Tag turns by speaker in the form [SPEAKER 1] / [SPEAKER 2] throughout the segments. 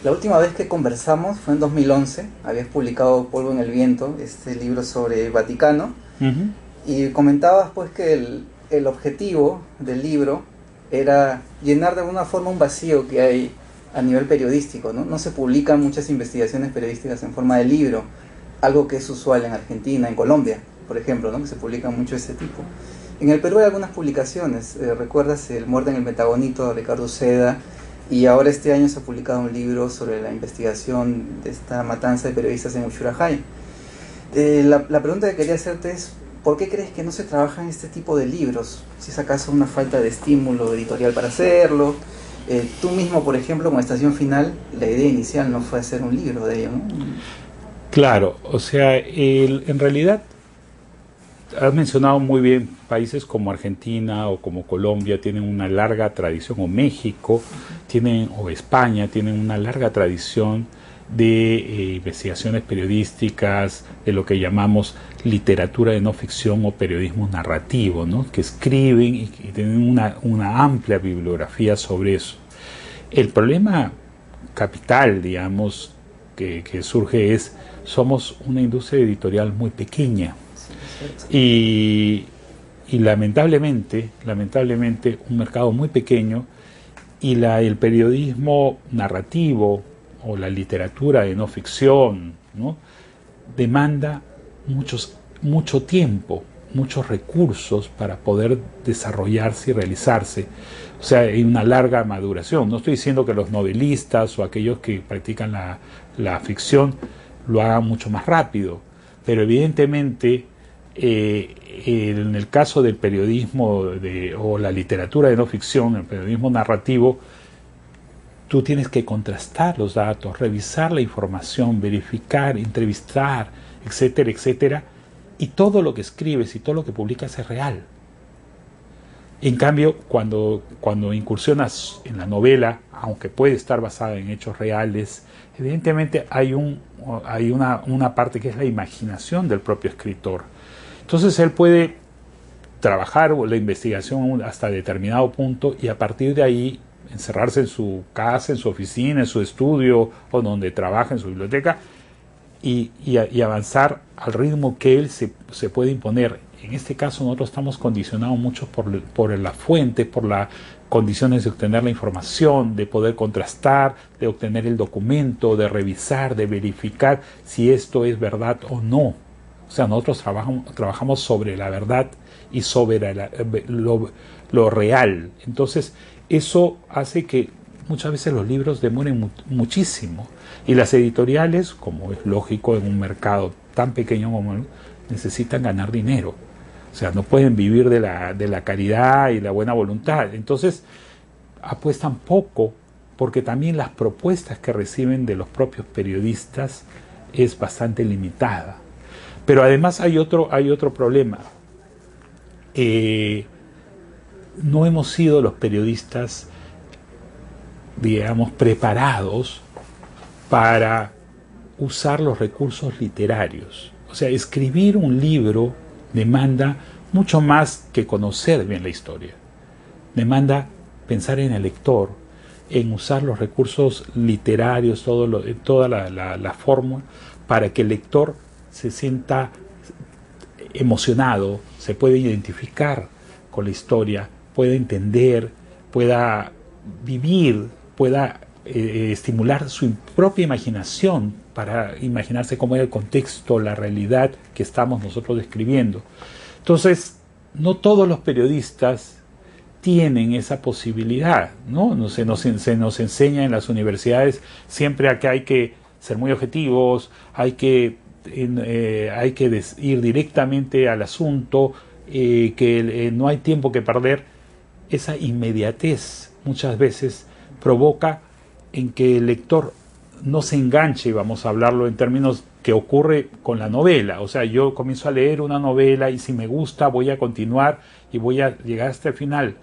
[SPEAKER 1] La última vez que conversamos fue en 2011, habías publicado Polvo en el Viento, este libro sobre Vaticano,
[SPEAKER 2] Ujú.
[SPEAKER 1] y comentabas pues que el objetivo del libro era llenar de alguna forma un vacío que hay a nivel periodístico, ¿no? No se publican muchas investigaciones periodísticas en forma de libro, algo que es usual en Argentina, en Colombia, por ejemplo, ¿no? Que se publican mucho de ese tipo. En el Perú hay algunas publicaciones, ¿recuerdas El Muerte en el Pentagonito de Ricardo Seda? Y ahora este año se ha publicado un libro sobre la investigación de esta matanza de periodistas en Uchurajay. La pregunta que quería hacerte es, ¿por qué crees que no se trabaja en este tipo de libros? Si es acaso una falta de estímulo editorial para hacerlo. Tú mismo, por ejemplo, con Estación Final, la idea inicial no fue hacer un libro de ello, ¿no?
[SPEAKER 2] Claro, o sea, en realidad has mencionado muy bien países como Argentina o como Colombia tienen una larga tradición, o México tienen, o España tienen una larga tradición de investigaciones periodísticas, de lo que llamamos literatura de no ficción o periodismo narrativo, ¿no? Que escriben y tienen una amplia bibliografía sobre eso. El problema capital, digamos, que surge es, somos una industria editorial muy pequeña.
[SPEAKER 1] Sí, es cierto.
[SPEAKER 2] Y, y lamentablemente un mercado muy pequeño, y el periodismo narrativo o la literatura de no ficción, ¿no? Demanda mucho tiempo, muchos recursos para poder desarrollarse y realizarse. O sea, hay una larga maduración. No estoy diciendo que los novelistas o aquellos que practican la ficción lo hagan mucho más rápido, pero evidentemente en el caso del periodismo o la literatura de no ficción, el periodismo narrativo, tú tienes que contrastar los datos, revisar la información, verificar, entrevistar, etcétera, etcétera, y todo lo que escribes y todo lo que publicas es real. En cambio, cuando incursionas en la novela, aunque puede estar basada en hechos reales, evidentemente hay una parte que es la imaginación del propio escritor. Entonces él puede trabajar la investigación hasta determinado punto y a partir de ahí encerrarse en su casa, en su oficina, en su estudio o donde trabaja, en su biblioteca, y avanzar al ritmo que él se puede imponer. En este caso nosotros estamos condicionados mucho por la fuente, por las condiciones de obtener la información, de poder contrastar, de obtener el documento, de revisar, de verificar si esto es verdad o no. O sea, nosotros trabajamos sobre la verdad y sobre lo real. Entonces, eso hace que muchas veces los libros demoren muchísimo. Y las editoriales, como es lógico en un mercado tan pequeño como el, necesitan ganar dinero. O sea, no pueden vivir de la caridad y la buena voluntad. Entonces, apuestan poco, porque también las propuestas que reciben de los propios periodistas es bastante limitada. Pero además hay otro problema. No hemos sido los periodistas, digamos, preparados para usar los recursos literarios. O sea, escribir un libro demanda mucho más que conocer bien la historia. Demanda pensar en el lector, en usar los recursos literarios, toda la fórmula, para que el lector se sienta emocionado, se puede identificar con la historia, pueda entender, pueda vivir, pueda estimular su propia imaginación para imaginarse cómo era el contexto, la realidad que estamos nosotros describiendo. Entonces, no todos los periodistas tienen esa posibilidad, ¿no? Se nos enseña en las universidades siempre a que hay que ser muy objetivos, hay que ir directamente al asunto, que no hay tiempo que perder. Esa inmediatez muchas veces provoca en que el lector no se enganche, vamos a hablarlo en términos que ocurre con la novela. O sea, yo comienzo a leer una novela y si me gusta voy a continuar y voy a llegar hasta el final.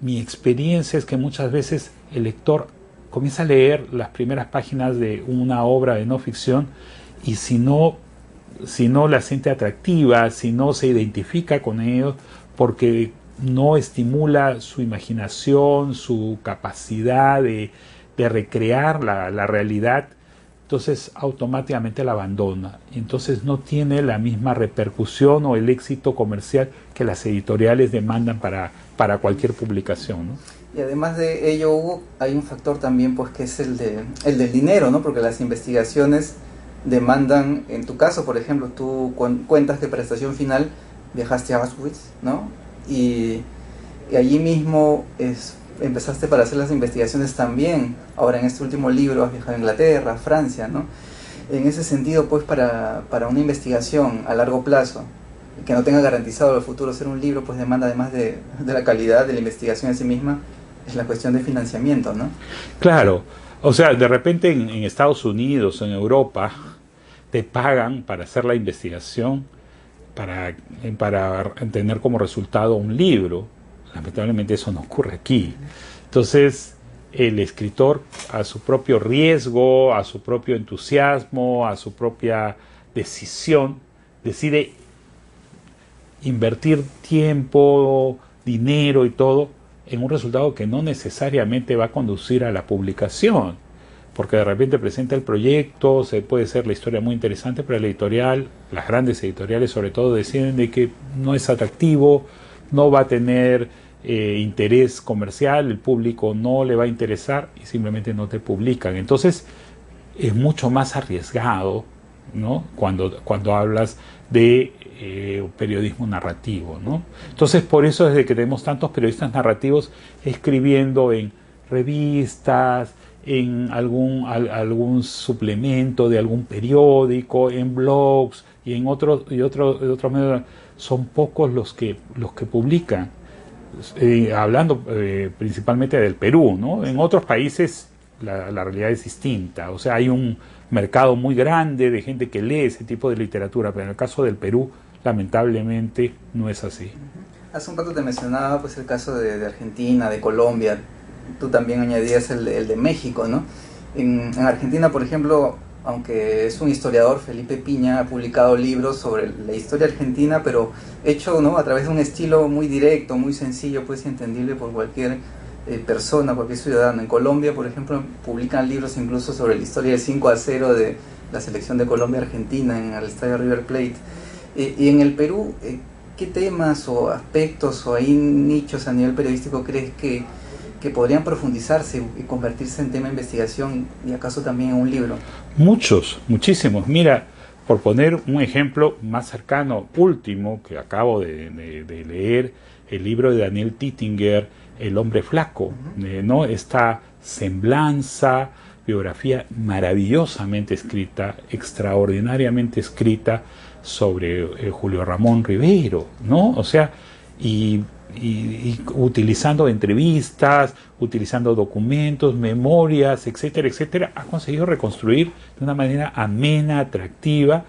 [SPEAKER 2] Mi experiencia es que muchas veces el lector comienza a leer las primeras páginas de una obra de no ficción y si no la siente atractiva, si no se identifica con ello, porque no estimula su imaginación, su capacidad de recrear la realidad, entonces automáticamente la abandona. Y entonces no tiene la misma repercusión o el éxito comercial que las editoriales demandan para cualquier publicación, ¿no?
[SPEAKER 1] Y además de ello, Hugo, hay un factor también, pues, que es el del dinero, ¿no? Porque las investigaciones demandan, en tu caso, por ejemplo, tú cuentas que para Estación Final viajaste a Auschwitz, ¿no? Y allí mismo empezaste para hacer las investigaciones también. Ahora en este último libro has viajado a Inglaterra, a Francia, ¿no? En ese sentido, pues, para una investigación a largo plazo, que no tenga garantizado el futuro ser un libro, pues demanda, además de la calidad de la investigación en sí misma, es la cuestión de financiamiento, ¿no?
[SPEAKER 2] Claro, o sea, de repente en Estados Unidos, en Europa, te pagan para hacer la investigación, para tener como resultado un libro. Lamentablemente eso no ocurre aquí. Entonces, el escritor, a su propio riesgo, a su propio entusiasmo, a su propia decisión, decide invertir tiempo, dinero y todo en un resultado que no necesariamente va a conducir a la publicación, porque de repente presenta el proyecto, puede ser la historia muy interesante, pero la editorial, las grandes editoriales sobre todo, deciden de que no es atractivo, no va a tener interés comercial, el público no le va a interesar y simplemente no te publican. Entonces es mucho más arriesgado, ¿no? Cuando hablas de periodismo narrativo, ¿no? Entonces por eso es de que tenemos tantos periodistas narrativos escribiendo en revistas, en algún suplemento de algún periódico, en blogs y en otros medios. Son pocos los que publican, hablando principalmente del Perú, ¿no? En otros países la realidad es distinta, o sea, hay un mercado muy grande de gente que lee ese tipo de literatura, pero en el caso del Perú, lamentablemente, no es así.
[SPEAKER 1] Hace un rato te mencionaba, pues, el caso de Argentina, de Colombia. Tú también añadías el de México, ¿no? En Argentina, por ejemplo, aunque es un historiador, Felipe Piña ha publicado libros sobre la historia argentina, pero hecho, ¿no?, a través de un estilo muy directo, muy sencillo, pues entendible por cualquier persona, cualquier ciudadano. En Colombia, por ejemplo, publican libros incluso sobre la historia del 5-0 de la selección de Colombia-Argentina en el estadio River Plate. Y en el Perú, ¿qué temas o aspectos o hay nichos a nivel periodístico crees que podrían profundizarse y convertirse en tema de investigación y acaso también en un libro?
[SPEAKER 2] Muchísimos. Mira, por poner un ejemplo más cercano, último, que acabo de leer, el libro de Daniel Tittinger, El hombre flaco, ¿no? Esta semblanza, biografía maravillosamente escrita, extraordinariamente escrita sobre Julio Ramón Rivero, ¿no? O sea, y utilizando entrevistas, utilizando documentos, memorias, etcétera, etcétera, ha conseguido reconstruir de una manera amena, atractiva.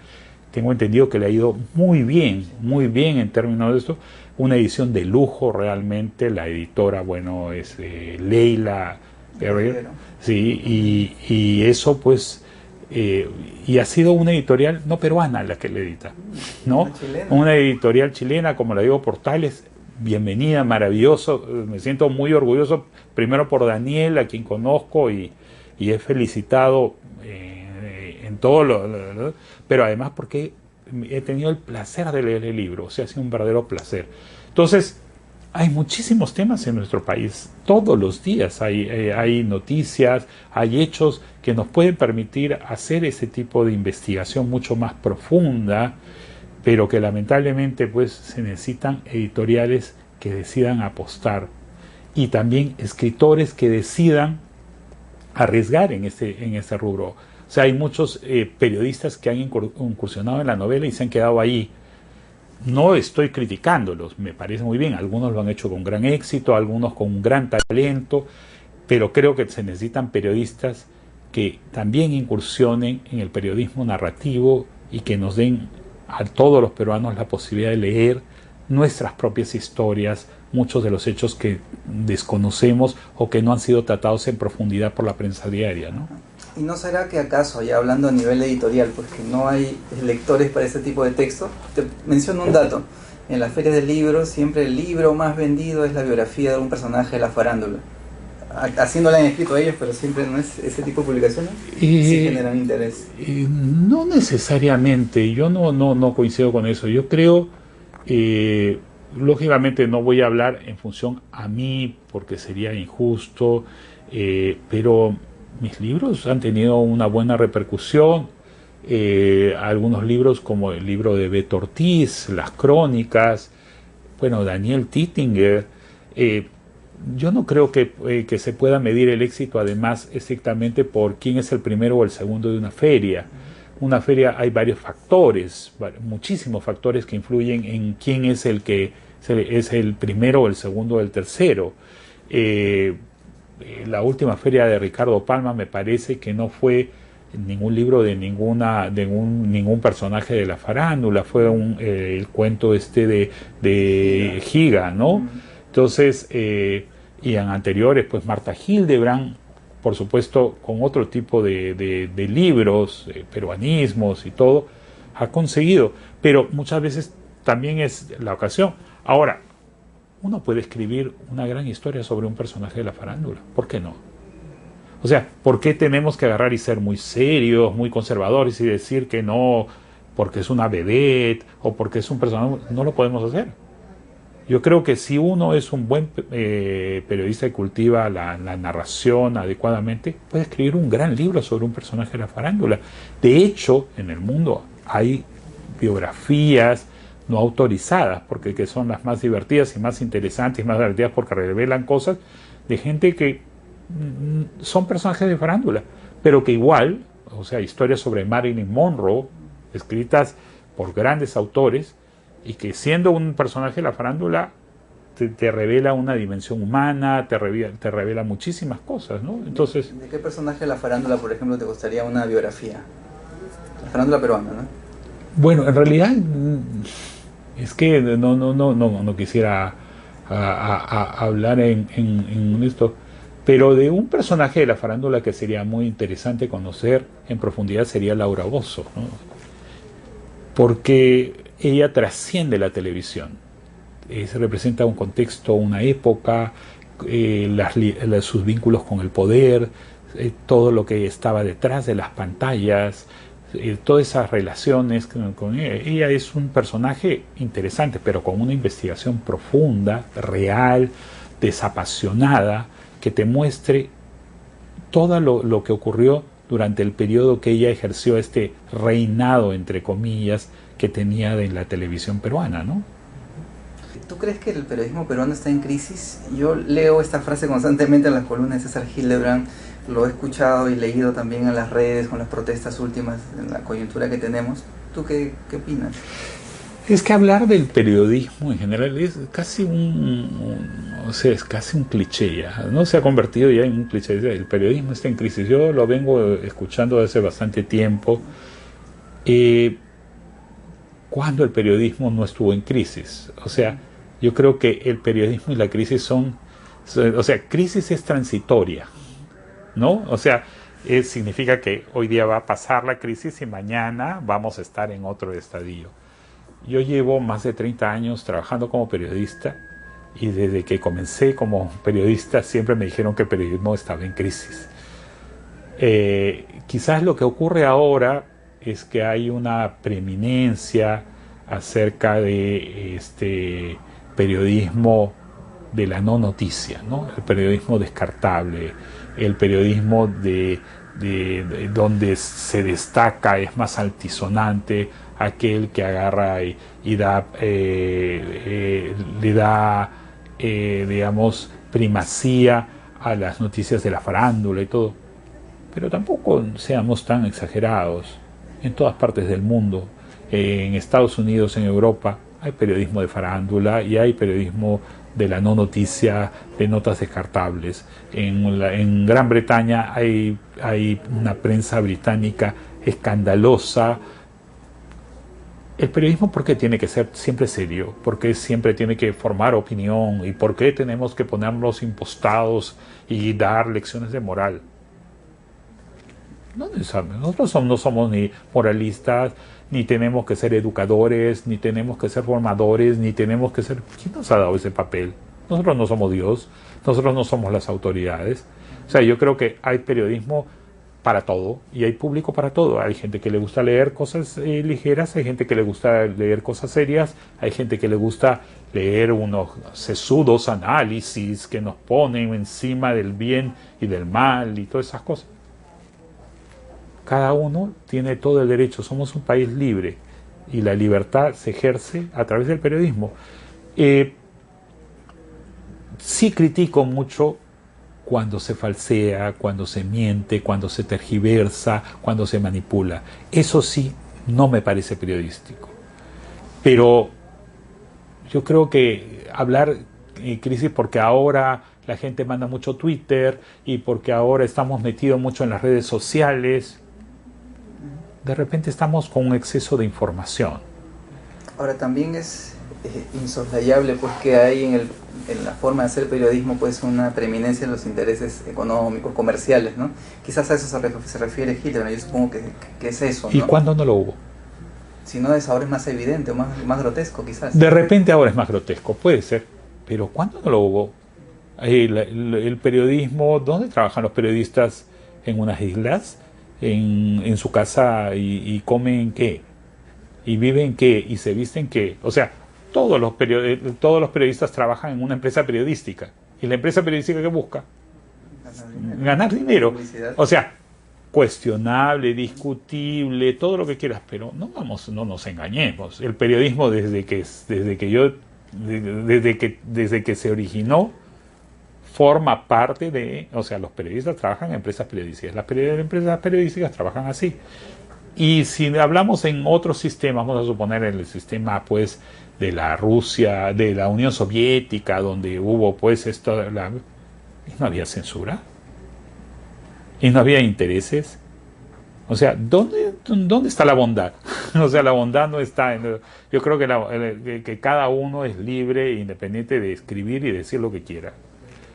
[SPEAKER 2] Tengo entendido que le ha ido muy bien en términos de esto. Una edición de lujo realmente. La editora, bueno, es Leila Herrera. Sí, y eso pues, y ha sido una editorial no peruana la que le edita, ¿no? Una editorial chilena, como la digo, Portales. Bienvenida, maravilloso, me siento muy orgulloso, primero por Daniel, a quien conozco y he felicitado en todo pero además porque he tenido el placer de leer el libro, o sea, ha sido un verdadero placer. Entonces, hay muchísimos temas en nuestro país, todos los días hay noticias, hay hechos que nos pueden permitir hacer ese tipo de investigación mucho más profunda, pero que lamentablemente pues se necesitan editoriales que decidan apostar y también escritores que decidan arriesgar en ese rubro. O sea, hay muchos periodistas que han incursionado en la novela y se han quedado ahí. No estoy criticándolos, me parece muy bien, algunos lo han hecho con gran éxito, algunos con un gran talento, pero creo que se necesitan periodistas que también incursionen en el periodismo narrativo y que nos den a todos los peruanos la posibilidad de leer nuestras propias historias, muchos de los hechos que desconocemos o que no han sido tratados en profundidad por la prensa diaria, ¿no?
[SPEAKER 1] ¿Y no será que acaso, ya hablando a nivel editorial, pues que no hay lectores para este tipo de texto? Te menciono un dato. En las ferias de libros, siempre el libro más vendido es la biografía de un personaje de la farándula. haciendo la han escrito ellos, pero siempre no es ese tipo de publicaciones, sí generan interés.
[SPEAKER 2] No necesariamente, yo no coincido con eso. Yo creo, lógicamente no voy a hablar en función a mí, porque sería injusto, pero mis libros han tenido una buena repercusión. Algunos libros como el libro de Beto Ortiz, Las Crónicas, bueno, Daniel Tittinger, yo no creo que se pueda medir el éxito además estrictamente por quién es el primero o el segundo de una feria. Una feria hay varios factores, muchísimos factores que influyen en quién es el que es el primero o el segundo o el tercero. La última feria de Ricardo Palma me parece que no fue ningún libro de ningún personaje de la farándula, fue el cuento de Giga, ¿no? Entonces, y en anteriores, pues Marta Hildebrand, por supuesto, con otro tipo de libros, peruanismos y todo, ha conseguido, pero muchas veces también es la ocasión. Ahora, uno puede escribir una gran historia sobre un personaje de la farándula, ¿por qué no? O sea, ¿por qué tenemos que agarrar y ser muy serios, muy conservadores y decir que no porque es una vedette o porque es un personaje? No lo podemos hacer. Yo creo que si uno es un buen periodista y cultiva la narración adecuadamente, puede escribir un gran libro sobre un personaje de la farándula. De hecho, en el mundo hay biografías no autorizadas, porque que son las más divertidas y más interesantes y más divertidas porque revelan cosas de gente que son personajes de farándula, pero que igual, o sea, historias sobre Marilyn Monroe, escritas por grandes autores, y que siendo un personaje de la farándula te revela una dimensión humana, te revela muchísimas cosas, ¿no? Entonces,
[SPEAKER 1] ¿de qué personaje de la farándula, por ejemplo, te gustaría una biografía? La farándula peruana, ¿no?
[SPEAKER 2] Bueno, en realidad es que no quisiera hablar en esto, pero de un personaje de la farándula que sería muy interesante conocer en profundidad sería Laura Bozzo, ¿no? Porque ella trasciende la televisión, representa un contexto, una época, sus vínculos con el poder, todo lo que estaba detrás de las pantallas, todas esas relaciones con ella. Ella es un personaje interesante, pero con una investigación profunda, real, desapasionada, que te muestre todo lo que ocurrió durante el periodo que ella ejerció este reinado, entre comillas, que tenía en la televisión peruana, ¿no?
[SPEAKER 1] ¿Tú crees que el periodismo peruano está en crisis? Yo leo esta frase constantemente en las columnas de César Hildebrand, lo he escuchado y leído también en las redes con las protestas últimas, en la coyuntura que tenemos. ¿Tú qué opinas?
[SPEAKER 2] Es que hablar del periodismo en general es casi es casi un cliché ya, ¿no? Se ha convertido ya en un cliché. El periodismo está en crisis. Yo lo vengo escuchando desde hace bastante tiempo. ¿Cuándo el periodismo no estuvo en crisis? O sea, yo creo que el periodismo y la crisis crisis es transitoria, ¿no? O sea, significa que hoy día va a pasar la crisis y mañana vamos a estar en otro estadio. Yo llevo más de 30 años trabajando como periodista y desde que comencé como periodista siempre me dijeron que el periodismo estaba en crisis. Quizás lo que ocurre ahora es que hay una preeminencia acerca de este periodismo de la no noticia, ¿no? El periodismo descartable, el periodismo de donde se destaca, es más altisonante, aquel que agarra y da, le da, digamos, primacía a las noticias de la farándula y todo. Pero tampoco seamos tan exagerados. En todas partes del mundo, en Estados Unidos, en Europa, hay periodismo de farándula y hay periodismo de la no noticia, de notas descartables. En Gran Bretaña hay una prensa británica escandalosa. El periodismo, ¿por qué tiene que ser siempre serio? ¿Por qué siempre tiene que formar opinión? ¿Y por qué tenemos que ponernos impostados y dar lecciones de moral? Nosotros no somos ni moralistas, ni tenemos que ser educadores, ni tenemos que ser formadores, ni tenemos que ser... ¿Quién nos ha dado ese papel? Nosotros no somos Dios, nosotros no somos las autoridades. O sea, yo creo que hay periodismo para todo y hay público para todo. Hay gente que le gusta leer cosas ligeras, hay gente que le gusta leer cosas serias, hay gente que le gusta leer unos sesudos análisis que nos ponen encima del bien y del mal y todas esas cosas. Cada uno tiene todo el derecho, somos un país libre y la libertad se ejerce a través del periodismo. Sí critico mucho cuando se falsea, cuando se miente, cuando se tergiversa, cuando se manipula. Eso sí no me parece periodístico. Pero yo creo que hablar en crisis porque ahora la gente manda mucho Twitter y porque ahora estamos metidos mucho en las redes sociales, de repente estamos con un exceso de información.
[SPEAKER 1] Ahora también es insoslayable pues que hay en la forma de hacer periodismo pues una preeminencia en los intereses económicos, comerciales, ¿no? Quizás a eso se refiere Hitler, ¿no? Yo supongo que es eso, ¿no?
[SPEAKER 2] ¿Y cuándo no lo hubo?
[SPEAKER 1] Si no, ahora es más evidente o más grotesco quizás.
[SPEAKER 2] De repente ahora es más grotesco, puede ser, pero ¿cuándo no lo hubo? El periodismo, ¿dónde trabajan los periodistas? ¿En unas islas? ¿En su casa y comen qué? ¿Y viven qué? ¿Y se visten qué? O sea, todos los periodistas trabajan en una empresa periodística. ¿Y la empresa periodística qué busca? Ganar dinero. O sea, cuestionable, discutible, todo lo que quieras, pero no nos engañemos. El periodismo desde que se originó forma parte de, o sea, los periodistas trabajan en empresas periodísticas, las empresas periodísticas trabajan así. Y si hablamos en otros sistemas, vamos a suponer en el sistema pues de la Rusia, de la Unión Soviética, donde hubo pues esto, y no había censura y no había intereses. O sea, ¿dónde está la bondad? O sea, la bondad no está en... Yo creo que cada uno es libre e independiente de escribir y decir lo que quiera.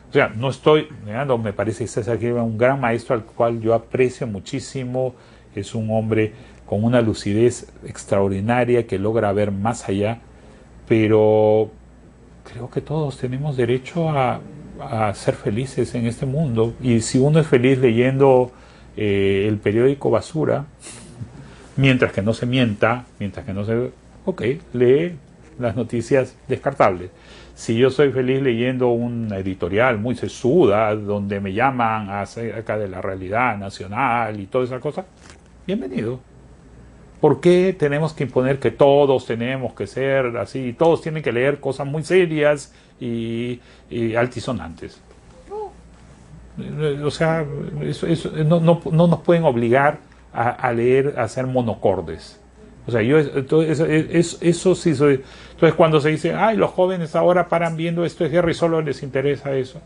[SPEAKER 2] O sea, no estoy negando, me parece que César Kierkegaard es un gran maestro al cual yo aprecio muchísimo. Es un hombre con una lucidez extraordinaria que logra ver más allá, pero creo que todos tenemos derecho a ser felices en este mundo. Y si uno es feliz leyendo el periódico basura, mientras que no se mienta, mientras que no se... Ok, lee las noticias descartables. Si yo soy feliz leyendo una editorial muy sesuda, donde me llaman acerca de la realidad nacional y todas esas cosas, bienvenido. ¿Por qué tenemos que imponer que todos tenemos que ser así? Todos tienen que leer cosas muy serias y altisonantes. No. O sea, no nos pueden obligar a leer, a ser monocordes. O sea, eso sí soy. Entonces, cuando se dice, ay, los jóvenes ahora paran viendo Esto es Guerra y solo les interesa eso.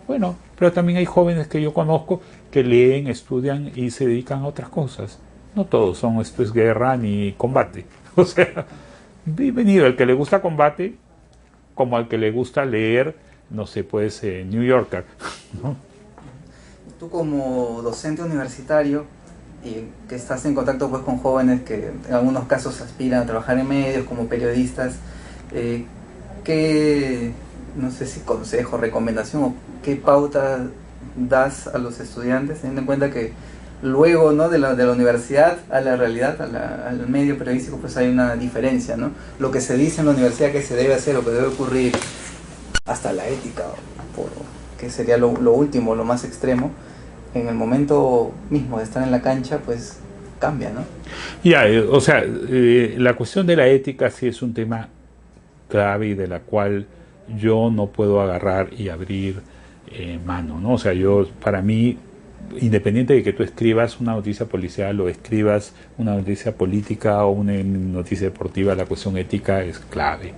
[SPEAKER 2] Bueno, pero también hay jóvenes que yo conozco que leen, estudian y se dedican a otras cosas. No todos son Esto es Guerra ni combate. O sea, bienvenido al que le gusta combate, como al que le gusta leer, no sé, pues, New Yorker, ¿no?
[SPEAKER 1] Tú como docente universitario y que estás en contacto pues con jóvenes que en algunos casos aspiran a trabajar en medios como periodistas, ¿qué, no sé si consejo, recomendación o qué pauta das a los estudiantes, teniendo en cuenta que luego, ¿no?, de la universidad a la realidad, al medio periodístico, pues hay una diferencia, ¿no? Lo que se dice en la universidad que se debe hacer o que debe ocurrir, hasta la ética, que sería lo último, lo más extremo, en el momento mismo de estar en la cancha, pues cambia, ¿no?
[SPEAKER 2] Ya, o sea, la cuestión de la ética sí es un tema clave y de la cual yo no puedo agarrar y abrir mano, ¿no? O sea, para mí, independiente de que tú escribas una noticia policial o escribas una noticia política o una noticia deportiva, la cuestión ética es clave,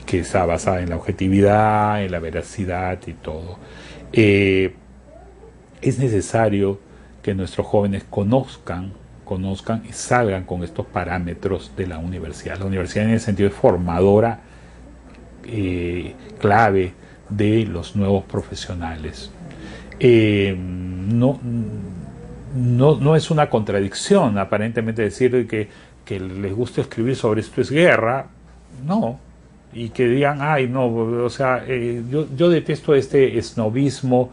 [SPEAKER 2] que está basada en la objetividad, en la veracidad y todo. Es necesario que nuestros jóvenes conozcan y salgan con estos parámetros de la universidad. La universidad en ese sentido es formadora clave de los nuevos profesionales. No es una contradicción aparentemente decir que les gusta escribir sobre Esto es Guerra. No, y que digan, ay, no, o sea, yo detesto este snobismo,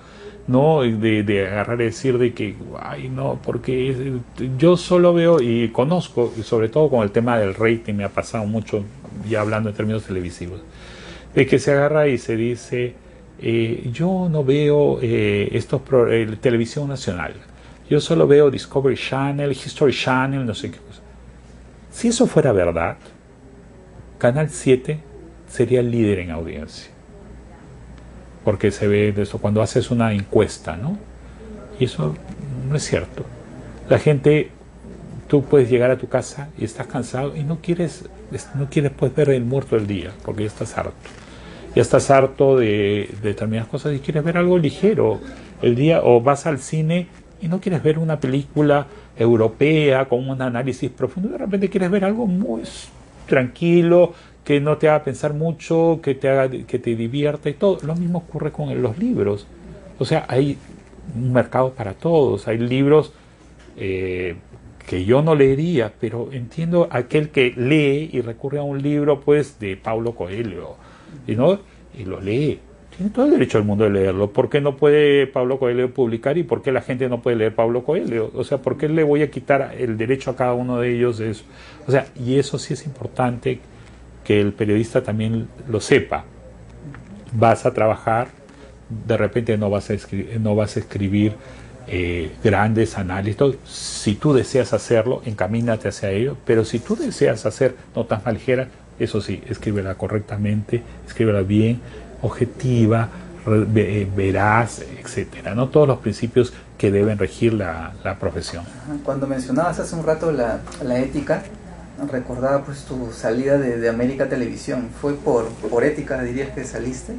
[SPEAKER 2] ¿no? De agarrar y decir de que, ay, no, porque yo solo veo y conozco, y sobre todo con el tema del rating, me ha pasado mucho, ya hablando en términos televisivos, de que se agarra y se dice, yo no veo televisión nacional, yo solo veo Discovery Channel, History Channel, no sé qué cosa. Si eso fuera verdad, Canal 7 sería el líder en audiencia. Porque se ve de eso cuando haces una encuesta, ¿no? Y eso no es cierto. La gente, tú puedes llegar a tu casa y estás cansado y no quieres pues ver el muerto del día, porque ya estás harto. Ya estás harto de determinadas cosas y quieres ver algo ligero el día, o vas al cine y no quieres ver una película europea con un análisis profundo, de repente quieres ver algo muy tranquilo, que no te haga pensar mucho, que te divierta y todo. Lo mismo ocurre con los libros. O sea, hay un mercado para todos. Hay libros que yo no leería, pero entiendo aquel que lee y recurre a un libro, pues, de Paulo Coelho, ¿no? Y lo lee. Tiene todo el derecho del mundo de leerlo. ¿Por qué no puede Paulo Coelho publicar y por qué la gente no puede leer Paulo Coelho? O sea, ¿por qué le voy a quitar el derecho a cada uno de ellos de eso? O sea, y eso sí es importante que el periodista también lo sepa. Vas a trabajar, de repente no vas a escribir grandes análisis. Si tú deseas hacerlo, encamínate hacia ello, pero si tú deseas hacer notas más ligeras, eso sí, escríbela correctamente, escríbela bien, objetiva, veraz, etcétera, ¿no? Todos los principios que deben regir la profesión.
[SPEAKER 1] Cuando mencionabas hace un rato la ética, recordaba pues tu salida de América Televisión. ¿Fue por ética, dirías, que saliste?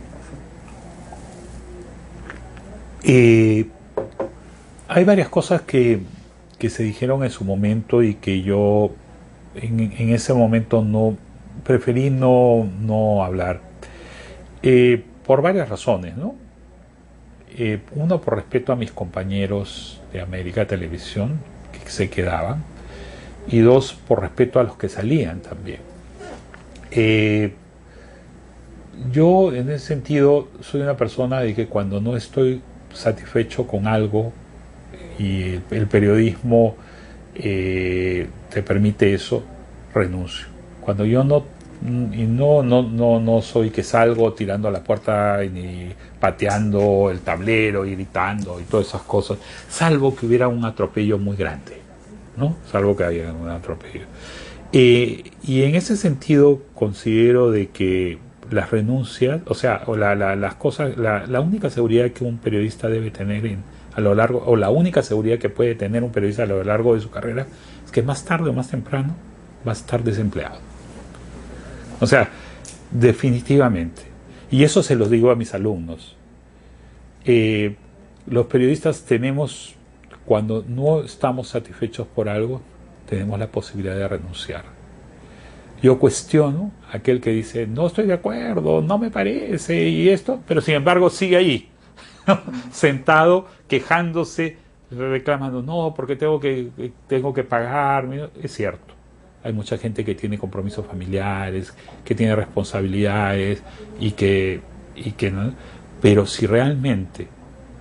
[SPEAKER 2] Hay varias cosas que se dijeron en su momento y que yo en ese momento preferí no hablar, por varias razones, ¿no? Uno, por respeto a mis compañeros de América Televisión que se quedaban, y dos, por respeto a los que salían también. Yo en ese sentido soy una persona de que cuando no estoy satisfecho con algo y el periodismo te permite eso, renuncio. Cuando yo no soy que salgo tirando a la puerta ni pateando el tablero y gritando y todas esas cosas, salvo que hubiera un atropello muy grande, ¿no? Salvo que haya un atropello. Y en ese sentido considero de que las renuncias, o sea, las cosas, la única seguridad que un periodista debe tener a lo largo, o la única seguridad que puede tener un periodista a lo largo de su carrera, es que más tarde o más temprano va a estar desempleado. O sea, definitivamente. Y eso se lo digo a mis alumnos. Los periodistas tenemos, cuando no estamos satisfechos por algo, tenemos la posibilidad de renunciar. Yo cuestiono a aquel que dice, no estoy de acuerdo, no me parece, y esto, pero sin embargo sigue ahí, sentado, quejándose, reclamando, no, porque tengo que pagar. Es cierto, hay mucha gente que tiene compromisos familiares, que tiene responsabilidades, y que no, pero si realmente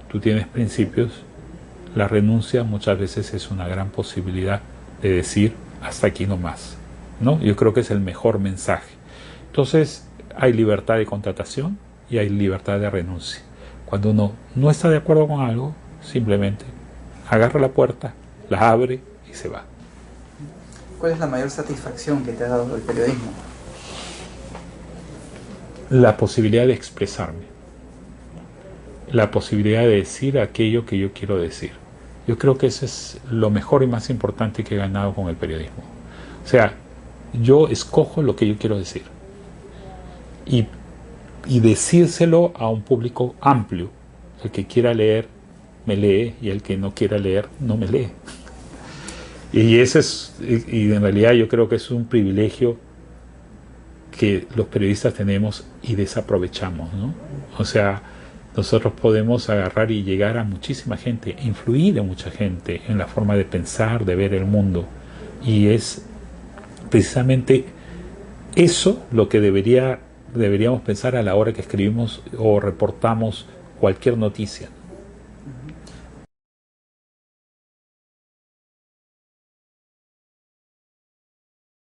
[SPEAKER 2] tú tienes principios, la renuncia muchas veces es una gran posibilidad de decir, hasta aquí no más, ¿no? Yo creo que es el mejor mensaje. Entonces, hay libertad de contratación y hay libertad de renuncia. Cuando uno no está de acuerdo con algo, simplemente agarra la puerta, la abre y se va.
[SPEAKER 1] ¿Cuál es la mayor satisfacción que te ha dado el periodismo?
[SPEAKER 2] La posibilidad de expresarme, la posibilidad de decir aquello que yo quiero decir. Yo creo que eso es lo mejor y más importante que he ganado con el periodismo. O sea, yo escojo lo que yo quiero decir y decírselo a un público amplio. El que quiera leer, me lee, y el que no quiera leer, no me lee. Y en realidad yo creo que es un privilegio que los periodistas tenemos y desaprovechamos, ¿no? O sea, nosotros podemos agarrar y llegar a muchísima gente, influir en mucha gente en la forma de pensar, de ver el mundo. Y es precisamente eso lo que debería deberíamos pensar a la hora que escribimos o reportamos cualquier noticia.